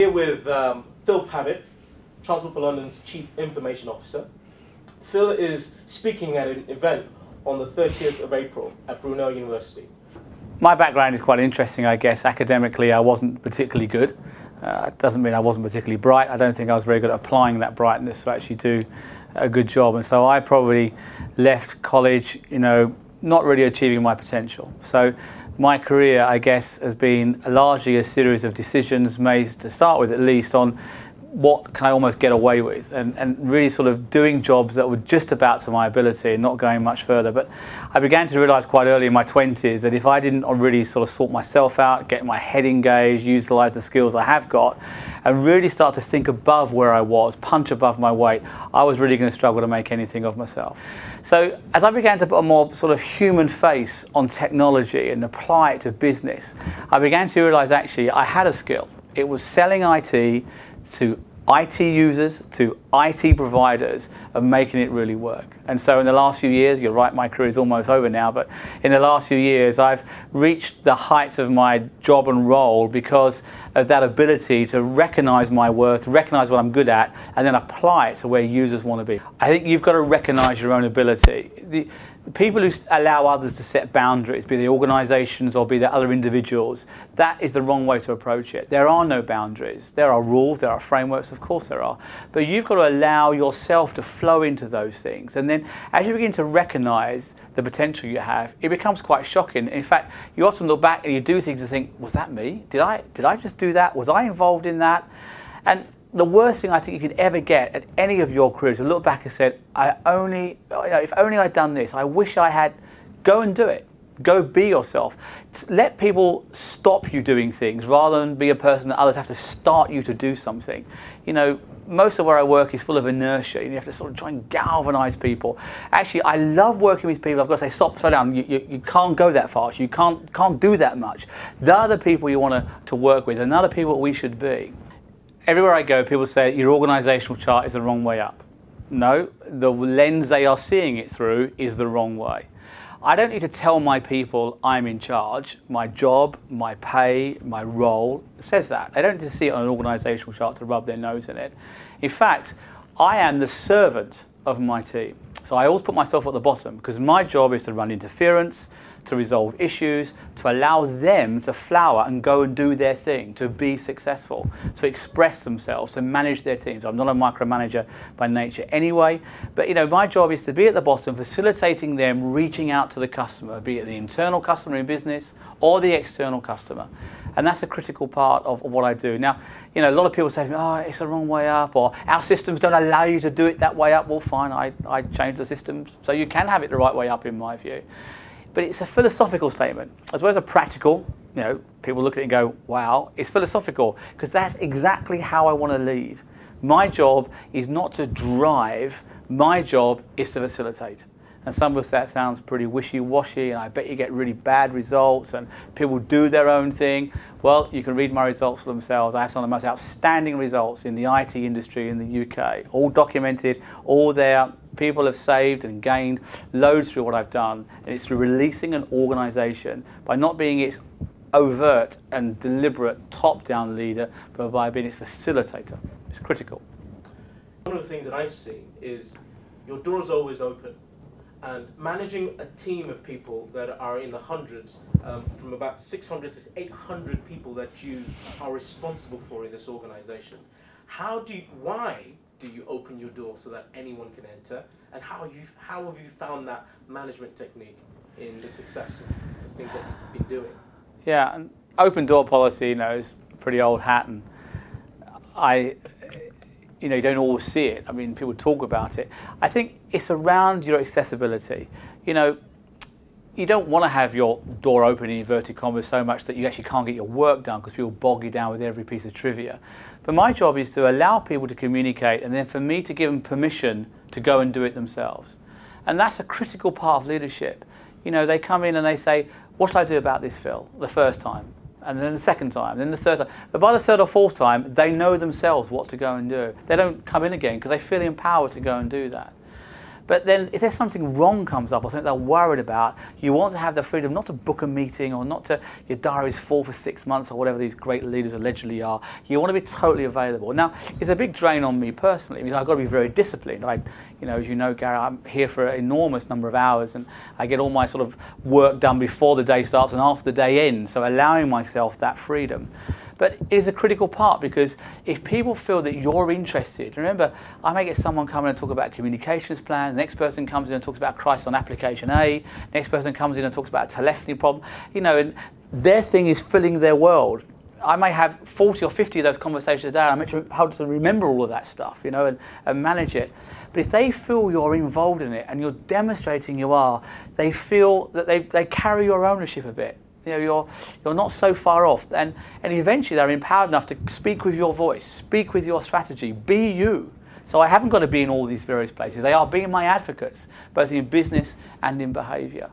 Here with Phil Pavitt, Transport for London's Chief Information Officer. Phil is speaking at an event on the 30th of April at Brunel University. My background is quite interesting, I guess. Academically, I wasn't particularly good. It doesn't mean I wasn't particularly bright. I don't think I was very good at applying that brightness to actually do a good job. And so I probably left college, not really achieving my potential. So my career, I guess, has been largely a series of decisions made, to start with at least, on what can I almost get away with, and really sort of doing jobs that were just about to my ability and not going much further. But I began to realise quite early in my 20s that if I didn't really sort of sort myself out, get my head engaged, utilise the skills I have got, and really start to think above where I was, punch above my weight, I was really going to struggle to make anything of myself. So as I began to put a more sort of human face on technology and apply it to business, I began to realise actually I had a skill. It was selling IT to IT users, to IT providers, and making it really work. And so in the last few years, you're right, my career is almost over now, but in the last few years I've reached the heights of my job and role because of that ability to recognise my worth, recognise what I'm good at, and then apply it to where users want to be. I think you've got to recognise your own ability. The people who allow others to set boundaries, be they organisations or be they other individuals, that is the wrong way to approach it. There are no boundaries. There are rules, there are frameworks, of course there are. But you've got to allow yourself to flow into those things. And then as you begin to recognise the potential you have, it becomes quite shocking. In fact, you often look back and you do things and think, was that me? Did I just do that? Was I involved in that? And the worst thing I think you could ever get at any of your careers is to look back and say, if only I'd done this, I wish I had. Go and do it. Go be yourself. Let people stop you doing things rather than be a person that others have to start you to do something. Most of where I work is full of inertia. You have to sort of try and galvanise people. Actually, I love working with people. I've got to say, stop, slow down. You can't go that fast. You can't do that much. They're the people you want to work with, and they're the people we should be. Everywhere I go, people say your organisational chart is the wrong way up. No, the lens they are seeing it through is the wrong way. I don't need to tell my people I'm in charge. My job, my pay, my role says that. They don't need to see it on an organisational chart to rub their nose in it. In fact, I am the servant of my team. So I always put myself at the bottom because my job is to run interference, to resolve issues, to allow them to flower and go and do their thing, to be successful, to express themselves, to manage their teams. I'm not a micromanager by nature anyway, but my job is to be at the bottom, facilitating them reaching out to the customer, be it the internal customer in business or the external customer. And that's a critical part of what I do. Now, a lot of people say to me, oh, it's the wrong way up, or our systems don't allow you to do it that way up. Well, fine, I changed the systems so you can have it the right way up in my view. But it's a philosophical statement, as well as a practical. People look at it and go, wow, it's philosophical, because that's exactly how I want to lead. My job is not to drive, my job is to facilitate. And some of that sounds pretty wishy-washy, and I bet you get really bad results, and people do their own thing. Well, you can read my results for themselves. I have some of the most outstanding results in the IT industry in the UK, all documented, all there. People have saved and gained loads through what I've done, and it's through releasing an organisation by not being its overt and deliberate top-down leader, but by being its facilitator. It's critical. One of the things that I've seen is your door is always open. And managing a team of people that are in the hundreds, from about 600 to 800 people that you are responsible for in this organisation, why do you open your door so that anyone can enter? And how have you found that management technique in the success of the things that you've been doing? Yeah, an open door policy, is a pretty old hat, and you don't always see it. I mean, people talk about it. I think it's around your accessibility. You don't want to have your door open in inverted commas so much that you actually can't get your work done because people bog you down with every piece of trivia. But my job is to allow people to communicate, and then for me to give them permission to go and do it themselves. And that's a critical part of leadership. They come in and they say, what should I do about this, Phil, the first time? And then the second time, then the third time. But by the third or fourth time, they know themselves what to go and do. They don't come in again because they feel empowered to go and do that. But then if there's something wrong comes up or something they're worried about, you want to have the freedom not to book a meeting or not to, your diary's full for 6 months or whatever these great leaders allegedly are. You want to be totally available. Now, it's a big drain on me personally. I mean, I've got to be very disciplined. As you know, Gary, I'm here for an enormous number of hours and I get all my sort of work done before the day starts and after the day ends, so allowing myself that freedom. But it is a critical part, because if people feel that you're interested, remember, I may get someone come in and talk about a communications plan, the next person comes in and talks about crisis on application A, next person comes in and talks about a telephony problem, and their thing is filling their world. I may have 40 or 50 of those conversations a day, and I'm meant to how to remember all of that stuff, and manage it. But if they feel you're involved in it and you're demonstrating you are, they feel that they carry your ownership a bit. You're not so far off, and eventually they're empowered enough to speak with your voice, speak with your strategy, be you. So I haven't got to be in all these various places. They are being my advocates, both in business and in behaviour.